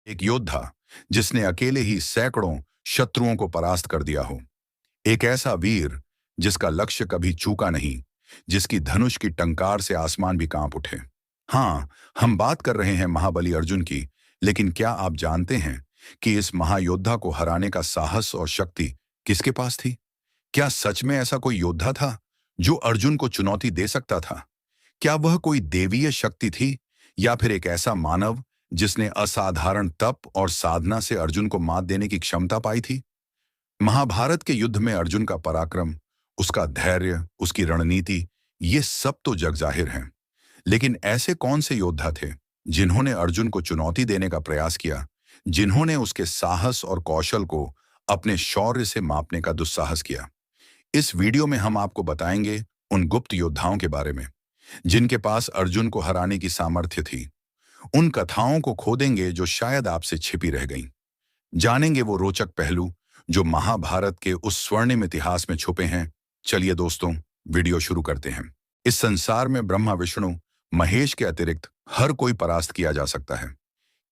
एक योद्धा जिसने अकेले ही सैकड़ों शत्रुओं को परास्त कर दिया हो। एक ऐसा वीर जिसका लक्ष्य कभी चूका नहीं, जिसकी धनुष की टंकार से आसमान भी कांप उठे। हाँ, हम बात कर रहे हैं महाबली अर्जुन की। लेकिन क्या आप जानते हैं कि इस महायोद्धा को हराने का साहस और शक्ति किसके पास थी? क्या सच में ऐसा कोई योद्धा था जो अर्जुन को चुनौती दे सकता था? क्या वह कोई देवीय शक्ति थी, या फिर एक ऐसा मानव जिसने असाधारण तप और साधना से अर्जुन को मात देने की क्षमता पाई थी? महाभारत के युद्ध में अर्जुन का पराक्रम, उसका धैर्य, उसकी रणनीति, ये सब तो जग जाहिर हैं। लेकिन ऐसे कौन से योद्धा थे जिन्होंने अर्जुन को चुनौती देने का प्रयास किया, जिन्होंने उसके साहस और कौशल को अपने शौर्य से मापने का दुस्साहस किया? इस वीडियो में हम आपको बताएंगे उन गुप्त योद्धाओं के बारे में जिनके पास अर्जुन को हराने की सामर्थ्य थी। उन कथाओं को खोदेंगे जो शायद आपसे छिपी रह गईं। जानेंगे वो रोचक पहलू जो महाभारत के उस स्वर्णिम इतिहास में छुपे हैं। चलिए दोस्तों, वीडियो शुरू करते हैं। इस संसार में ब्रह्मा, विष्णु, महेश के अतिरिक्त हर कोई परास्त किया जा सकता है।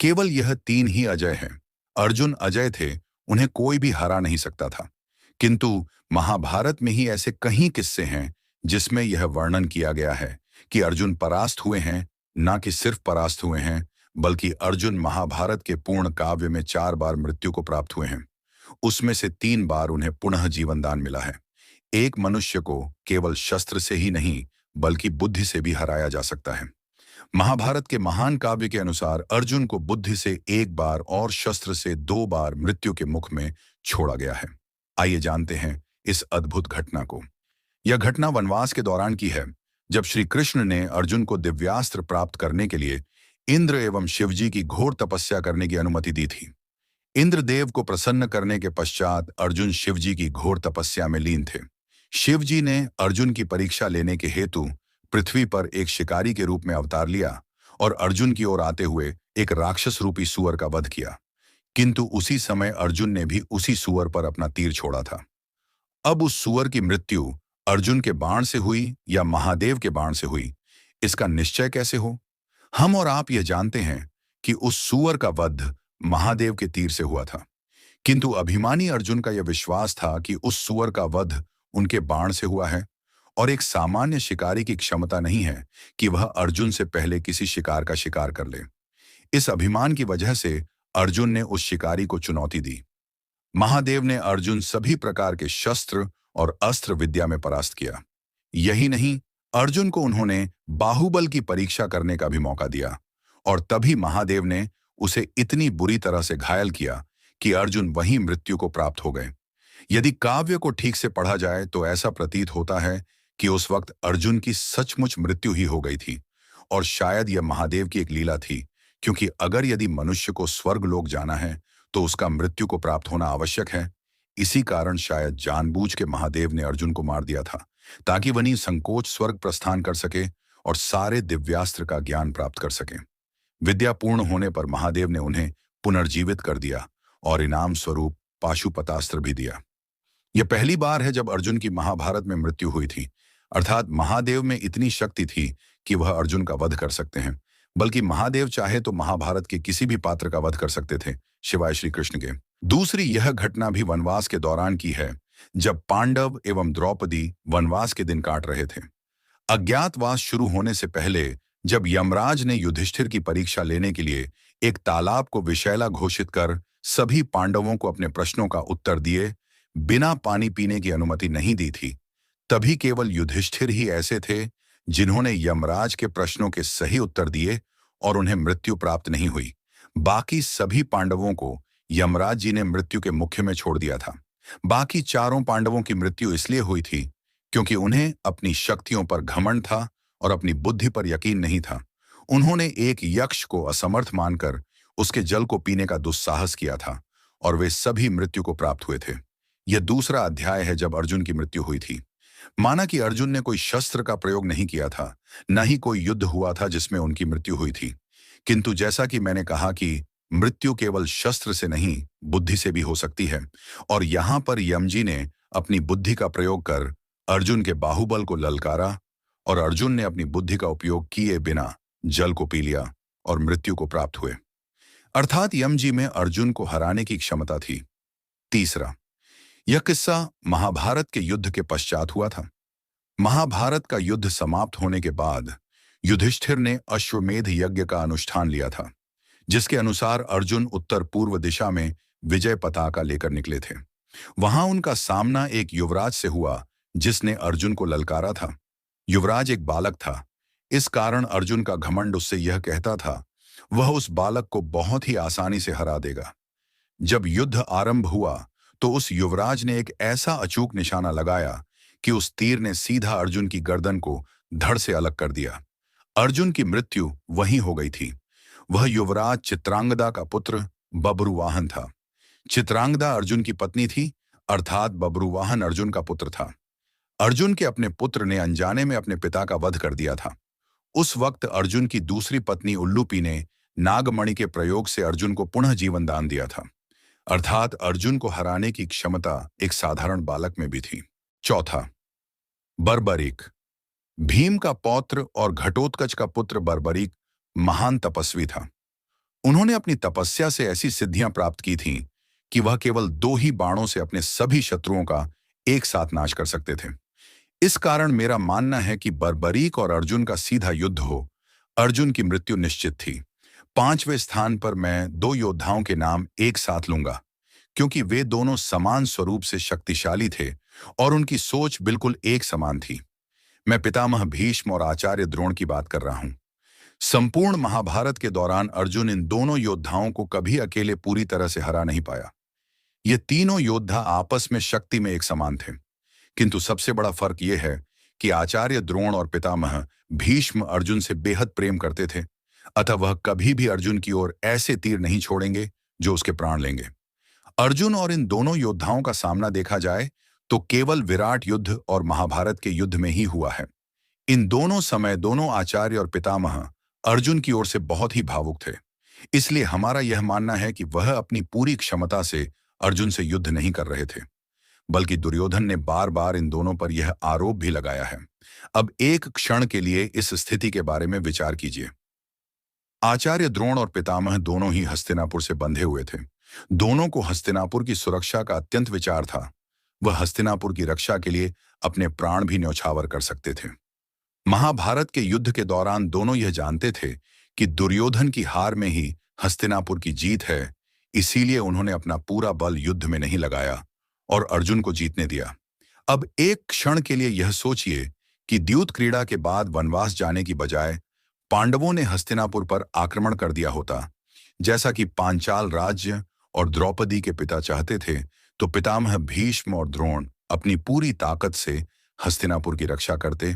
केवल यह तीन ही अजय हैं। अर्जुन अजय थे, उन्हें कोई भी हरा नहीं सकता था। किंतु महाभारत में ही ऐसे कई किस्से हैं जिसमें यह वर्णन किया गया है कि अर्जुन परास्त हुए हैं। ना कि सिर्फ परास्त हुए हैं, बल्कि अर्जुन महाभारत के पूर्ण काव्य में 4 बार मृत्यु को प्राप्त हुए हैं। उसमें से 3 बार उन्हें पुनः जीवन दान मिला है। एक मनुष्य को केवल शस्त्र से ही नहीं, बल्कि बुद्धि से भी हराया जा सकता है। महाभारत के महान काव्य के अनुसार अर्जुन को बुद्धि से 1 बार और शस्त्र से 2 बार मृत्यु के मुख में छोड़ा गया है। आइए जानते हैं इस अद्भुत घटना को। यह घटना वनवास के दौरान की है, जब श्री कृष्ण ने अर्जुन को दिव्यास्त्र प्राप्त करने के लिए इंद्र एवं शिवजी की घोर तपस्या करने की अनुमति दी थी। इंद्रदेव को प्रसन्न करने के पश्चात अर्जुन शिवजी की घोर तपस्या में लीन थे। शिवजी ने अर्जुन की परीक्षा लेने के हेतु पृथ्वी पर एक शिकारी के रूप में अवतार लिया और अर्जुन की ओर आते हुए एक राक्षस रूपी सूअर का वध किया। किंतु उसी समय अर्जुन ने भी उसी सूअर पर अपना तीर छोड़ा था। अब उस सूअर की मृत्यु अर्जुन के बाण से हुई या महादेव के बाण से हुई, इसका निश्चय कैसे हो? हम और आप यह जानते हैं कि उस सूअर का वध महादेव के तीर से हुआ था। किंतु अभिमानी अर्जुन का यह विश्वास था कि उस सूअर का वध उनके बाण से हुआ है, और एक सामान्य शिकारी की क्षमता नहीं है कि वह अर्जुन से पहले किसी शिकार का शिकार कर ले। इस अभिमान की वजह से अर्जुन ने उस शिकारी को चुनौती दी। महादेव ने अर्जुन सभी प्रकार के शस्त्र और अस्त्र विद्या में परास्त किया। यही नहीं, अर्जुन को उन्होंने बाहुबल की परीक्षा करने का भी मौका दिया, और तभी महादेव ने उसे इतनी बुरी तरह से घायल किया कि अर्जुन वहीं मृत्यु को प्राप्त हो गए। यदि काव्य को ठीक से पढ़ा जाए तो ऐसा प्रतीत होता है कि उस वक्त अर्जुन की सचमुच मृत्यु ही हो गई थी, और शायद यह महादेव की एक लीला थी, क्योंकि अगर यदि मनुष्य को स्वर्ग लोक जाना है तो उसका मृत्यु को प्राप्त होना आवश्यक है। इसी कारण शायद जानबूझ के महादेव ने अर्जुन को मार दिया था, ताकि वह संकोच स्वर्ग प्रस्थान कर सके और सारे दिव्यास्त्र का ज्ञान प्राप्त कर सके। विद्या पूर्ण होने पर महादेव ने उन्हें पुनर्जीवित कर दिया और इनाम स्वरूप पाशुपतास्त्र भी दिया। यह पहली बार है जब अर्जुन की महाभारत में मृत्यु हुई थी। अर्थात महादेव में इतनी शक्ति थी कि वह अर्जुन का वध कर सकते हैं, बल्कि महादेव चाहे तो महाभारत के किसी भी पात्र का वध कर सकते थे, शिवाय श्री कृष्ण के। दूसरी यह घटना भी वनवास के दौरान की है, जब पांडव एवं द्रौपदी वनवास के दिन काट रहे थे। अज्ञातवास शुरू होने से पहले जब यमराज ने युधिष्ठिर की परीक्षा लेने के लिए एक तालाब को विषैला घोषित कर सभी पांडवों को अपने प्रश्नों का उत्तर दिए बिना पानी पीने की अनुमति नहीं दी थी, तभी केवल युधिष्ठिर ही ऐसे थे जिन्होंने यमराज के प्रश्नों के सही उत्तर दिए और उन्हें मृत्यु प्राप्त नहीं हुई। बाकी सभी पांडवों को यमराज जी ने मृत्यु के मुख्य में छोड़ दिया था। बाकी चारों पांडवों की मृत्यु इसलिए हुई थी क्योंकि उन्हें अपनी शक्तियों पर घमंड था और अपनी बुद्धि पर यकीन नहीं था। उन्होंने एक यक्ष को असमर्थ मानकर उसके जल को पीने का दुस्साहस किया था, और वे सभी मृत्यु को प्राप्त हुए थे। यह दूसरा अध्याय है जब अर्जुन की मृत्यु हुई थी। माना कि अर्जुन ने कोई शस्त्र का प्रयोग नहीं किया था, न ही कोई युद्ध हुआ था जिसमें उनकी मृत्यु हुई थी। किंतु जैसा कि मैंने कहा कि मृत्यु केवल शस्त्र से नहीं, बुद्धि से भी हो सकती है, और यहां पर यमजी ने अपनी बुद्धि का प्रयोग कर अर्जुन के बाहुबल को ललकारा, और अर्जुन ने अपनी बुद्धि का उपयोग किए बिना जल को पी लिया और मृत्यु को प्राप्त हुए। अर्थात यमजी में अर्जुन को हराने की क्षमता थी। तीसरा, यह किस्सा महाभारत के युद्ध के पश्चात हुआ था। महाभारत का युद्ध समाप्त होने के बाद युधिष्ठिर ने अश्वमेध यज्ञ का अनुष्ठान लिया था, जिसके अनुसार अर्जुन उत्तर पूर्व दिशा में विजय पताका लेकर निकले थे। वहां उनका सामना एक युवराज से हुआ, जिसने अर्जुन को ललकारा था। युवराज एक बालक था, इस कारण अर्जुन का घमंड उससे यह कहता था वह उस बालक को बहुत ही आसानी से हरा देगा। जब युद्ध आरंभ हुआ तो उस युवराज ने एक ऐसा अचूक निशाना लगाया कि उस तीर ने सीधा अर्जुन की गर्दन को धड़ से अलग कर दिया। अर्जुन की मृत्यु वहीं हो गई थी। वह युवराज चित्रांगदा का पुत्र बब्रुवाहन था। चित्रांगदा अर्जुन की पत्नी थी, अर्थात बब्रुवाहन अर्जुन का पुत्र था। अर्जुन के अपने पुत्र ने अनजाने में अपने पिता का वध कर दिया था। उस वक्त अर्जुन की दूसरी पत्नी उल्लूपी ने नागमणि के प्रयोग से अर्जुन को पुनः जीवन दान दिया था। अर्थात अर्जुन को हराने की क्षमता एक साधारण बालक में भी थी। चौथा, बर्बरीक। भीम का पौत्र और घटोत्कच का पुत्र बर्बरीक महान तपस्वी था। उन्होंने अपनी तपस्या से ऐसी सिद्धियां प्राप्त की थीं कि वह केवल 2 ही बाणों से अपने सभी शत्रुओं का एक साथ नाश कर सकते थे। इस कारण मेरा मानना है कि बर्बरीक और अर्जुन का सीधा युद्ध हो, अर्जुन की मृत्यु निश्चित थी। 5वें स्थान पर मैं 2 योद्धाओं के नाम एक साथ लूंगा, क्योंकि वे दोनों समान स्वरूप से शक्तिशाली थे और उनकी सोच बिल्कुल एक समान थी। मैं पितामह भीष्म और आचार्य द्रोण की बात कर रहा हूं। संपूर्ण महाभारत के दौरान अर्जुन इन दोनों योद्धाओं को कभी अकेले पूरी तरह से हरा नहीं पाया। ये तीनों योद्धा आपस में शक्ति में एक समान थे, किंतु सबसे बड़ा फर्क यह है कि आचार्य द्रोण और पितामह भीष्म अर्जुन से बेहद प्रेम करते थे, अतः वह कभी भी अर्जुन की ओर ऐसे तीर नहीं छोड़ेंगे जो उसके प्राण लेंगे। अर्जुन और इन दोनों योद्धाओं का सामना देखा जाए तो केवल विराट युद्ध और महाभारत के युद्ध में ही हुआ है। इन दोनों समय दोनों आचार्य और पितामह अर्जुन की ओर से बहुत ही भावुक थे। इसलिए हमारा यह मानना है कि वह अपनी पूरी क्षमता से अर्जुन से युद्ध नहीं कर रहे थे, बल्कि दुर्योधन ने बार बार इन दोनों पर यह आरोप भी लगाया है। अब एक क्षण के लिए इस स्थिति के बारे में विचार कीजिए। आचार्य द्रोण और पितामह दोनों ही हस्तिनापुर से बंधे हुए थे। दोनों को हस्तिनापुर की सुरक्षा का अत्यंत विचार था। वह हस्तिनापुर की रक्षा के लिए अपने प्राण भी न्यौछावर कर सकते थे। महाभारत के युद्ध के दौरान दोनों यह जानते थे कि दुर्योधन की हार में ही हस्तिनापुर की जीत है, इसीलिए उन्होंने अपना पूरा बल युद्ध में नहीं लगाया और अर्जुन को जीतने दिया। अब एक क्षण के लिए यह सोचिए कि द्यूत क्रीड़ा के बाद वनवास जाने की बजाय पांडवों ने हस्तिनापुर पर आक्रमण कर दिया होता, जैसा कि पांचाल राज्य और द्रौपदी के पिता चाहते थे, तो पितामह भीष्म और द्रोण अपनी पूरी ताकत से हस्तिनापुर की रक्षा करते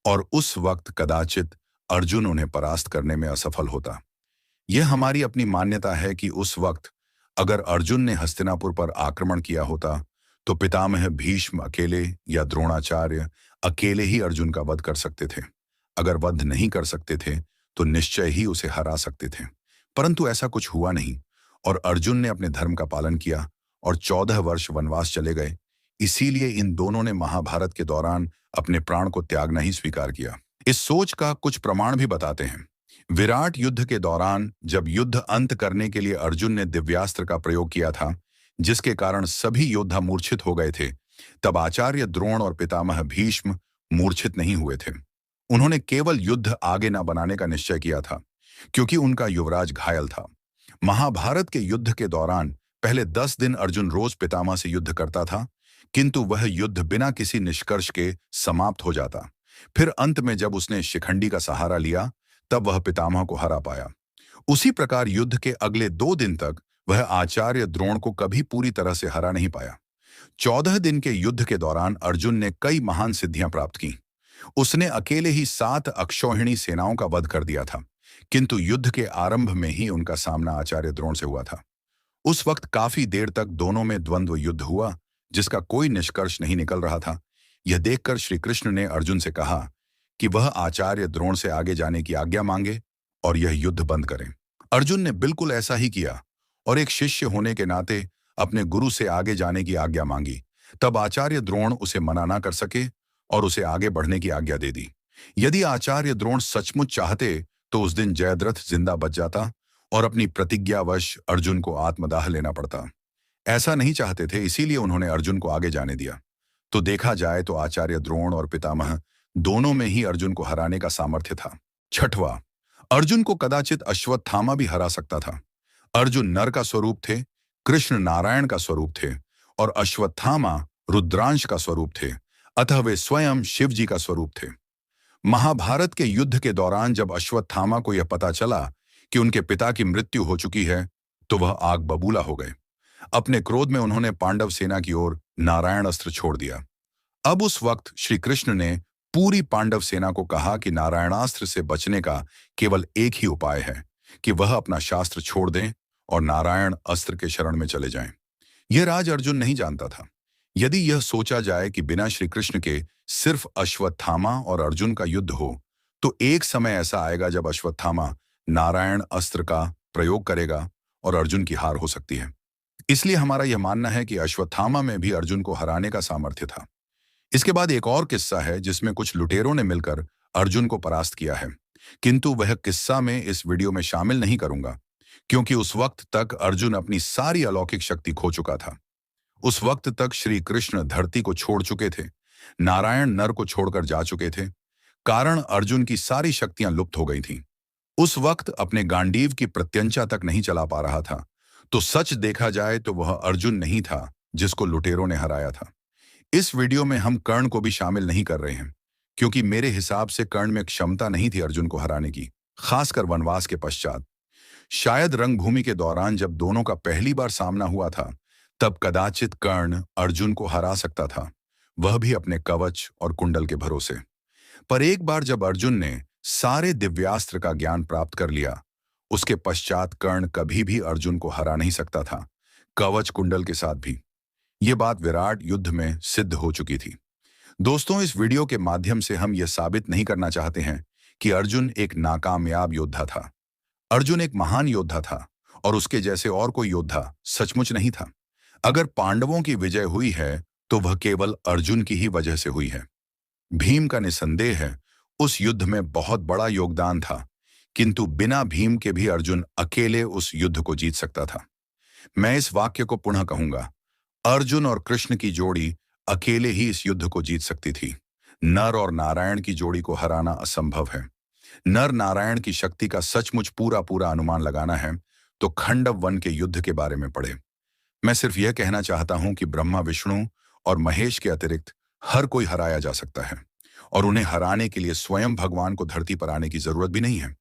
और उस वक्त कदाचित अर्जुन उन्हें परास्त करने में असफल होता। यह हमारी अपनी मान्यता है कि उस वक्त अगर अर्जुन ने हस्तिनापुर पर आक्रमण किया होता तो पितामह भीष्म अकेले या द्रोणाचार्य अकेले ही अर्जुन का वध कर सकते थे। अगर वध नहीं कर सकते थे तो निश्चय ही उसे हरा सकते थे, परंतु ऐसा कुछ हुआ नहीं और अर्जुन ने अपने धर्म का पालन किया और 14 वर्ष वनवास चले गए। इसीलिए इन दोनों ने महाभारत के दौरान अपने प्राण को त्यागना ही स्वीकार किया। इस सोच का कुछ प्रमाण भी बताते हैं। विराट युद्ध के दौरान जब युद्ध अंत करने के लिए अर्जुन ने दिव्यास्त्र का प्रयोग किया था, जिसके कारण सभी योद्धा मूर्छित हो गए थे, तब आचार्य द्रोण और पितामह भीष्म मूर्छित नहीं हुए थे। उन्होंने केवल युद्ध आगे न बनाने का निश्चय किया था, क्योंकि उनका युवराज घायल था। महाभारत के युद्ध के दौरान पहले 10 दिन अर्जुन रोज पितामह से युद्ध करता था, किंतु वह युद्ध बिना किसी निष्कर्ष के समाप्त हो जाता। फिर अंत में जब उसने शिखंडी का सहारा लिया, तब वह पितामह को हरा पाया। उसी प्रकार युद्ध के अगले 2 दिन तक वह आचार्य द्रोण को कभी पूरी तरह से हरा नहीं पाया। 14 दिन के युद्ध के दौरान अर्जुन ने कई महान सिद्धियां प्राप्त की। उसने अकेले ही 7 अक्षौहिणी सेनाओं का वध कर दिया था, किंतु युद्ध के आरंभ में ही उनका सामना आचार्य द्रोण से हुआ था। उस वक्त काफी देर तक दोनों में द्वंद्व युद्ध हुआ, जिसका कोई निष्कर्ष नहीं निकल रहा था। यह देखकर श्री कृष्ण ने अर्जुन से कहा कि वह आचार्य द्रोण से आगे जाने की आज्ञा मांगे और यह युद्ध बंद करें। अर्जुन ने बिल्कुल ऐसा ही किया और एक शिष्य होने के नाते अपने गुरु से आगे जाने की आज्ञा मांगी। तब आचार्य द्रोण उसे मना ना कर सके और उसे आगे बढ़ने की आज्ञा दे दी। यदि आचार्य द्रोण सचमुच चाहते तो उस दिन जयद्रथ जिंदा बच जाता और अपनी प्रतिज्ञावश अर्जुन को आत्मदाह लेना पड़ता। ऐसा नहीं चाहते थे, इसीलिए उन्होंने अर्जुन को आगे जाने दिया। तो देखा जाए तो आचार्य द्रोण और पितामह दोनों में ही अर्जुन को हराने का सामर्थ्य था। छठवां, अर्जुन को कदाचित अश्वत्थामा भी हरा सकता था। अर्जुन नर का स्वरूप थे, कृष्ण नारायण का स्वरूप थे और अश्वत्थामा रुद्रांश का स्वरूप थे, अतः वे स्वयं शिव जी का स्वरूप थे। महाभारत के युद्ध के दौरान जब अश्वत्थामा को यह पता चला कि उनके पिता की मृत्यु हो चुकी है, तो वह आग बबूला हो गए। अपने क्रोध में उन्होंने पांडव सेना की ओर नारायण अस्त्र छोड़ दिया। अब उस वक्त श्री कृष्ण ने पूरी पांडव सेना को कहा कि नारायणास्त्र से बचने का केवल एक ही उपाय है कि वह अपना शास्त्र छोड़ दें और नारायण अस्त्र के शरण में चले जाएं। यह राज अर्जुन नहीं जानता था। यदि यह सोचा जाए कि बिना श्री कृष्ण के सिर्फ अश्वत्थामा और अर्जुन का युद्ध हो, तो एक समय ऐसा आएगा जब अश्वत्थामा नारायण अस्त्र का प्रयोग करेगा और अर्जुन की हार हो सकती है। इसलिए हमारा यह मानना है कि अश्वत्थामा में भी अर्जुन को हराने का सामर्थ्य था। इसके बाद एक और किस्सा है जिसमें कुछ लुटेरों ने मिलकर अर्जुन को परास्त किया है, किंतु वह किस्सा मैं इस वीडियो में शामिल नहीं करूंगा, क्योंकि उस वक्त तक अर्जुन अपनी सारी अलौकिक शक्ति खो चुका था। उस वक्त तक श्री कृष्ण धरती को छोड़ चुके थे, नारायण नर को छोड़कर जा चुके थे, कारण अर्जुन की सारी शक्तियां लुप्त हो गई थीं। उस वक्त अपने गांडीव की प्रत्यंचा तक नहीं चला पा रहा था। तो सच देखा जाए तो वह अर्जुन नहीं था जिसको लुटेरों ने हराया था। इस वीडियो में हम कर्ण को भी शामिल नहीं कर रहे हैं, क्योंकि मेरे हिसाब से कर्ण में क्षमता नहीं थी अर्जुन को हराने की, खासकर वनवास के पश्चात। शायद रंगभूमि के दौरान जब दोनों का पहली बार सामना हुआ था, तब कदाचित कर्ण अर्जुन को हरा सकता था, वह भी अपने कवच और कुंडल के भरोसे। पर एक बार जब अर्जुन ने सारे दिव्यास्त्र का ज्ञान प्राप्त कर लिया, उसके पश्चात कर्ण कभी भी अर्जुन को हरा नहीं सकता था, कवच कुंडल के साथ भी। ये बात विराट युद्ध में सिद्ध हो चुकी थी। दोस्तों, इस वीडियो के माध्यम से हम यह साबित नहीं करना चाहते हैं कि अर्जुन एक नाकामयाब योद्धा था। अर्जुन एक महान योद्धा था और उसके जैसे और कोई योद्धा सचमुच नहीं था। अगर पांडवों की विजय हुई है तो वह केवल अर्जुन की ही वजह से हुई है। भीम का निसंदेह है उस युद्ध में बहुत बड़ा योगदान था, किंतु बिना भीम के भी अर्जुन अकेले उस युद्ध को जीत सकता था। मैं इस वाक्य को पुनः कहूंगा, अर्जुन और कृष्ण की जोड़ी अकेले ही इस युद्ध को जीत सकती थी। नर और नारायण की जोड़ी को हराना असंभव है। नर नारायण की शक्ति का सचमुच पूरा पूरा अनुमान लगाना है तो खंडव वन के युद्ध के बारे में पढ़े। मैं सिर्फ यह कहना चाहता हूं कि ब्रह्मा, विष्णु और महेश के अतिरिक्त हर कोई हराया जा सकता है और उन्हें हराने के लिए स्वयं भगवान को धरती पर आने की जरूरत भी नहीं है।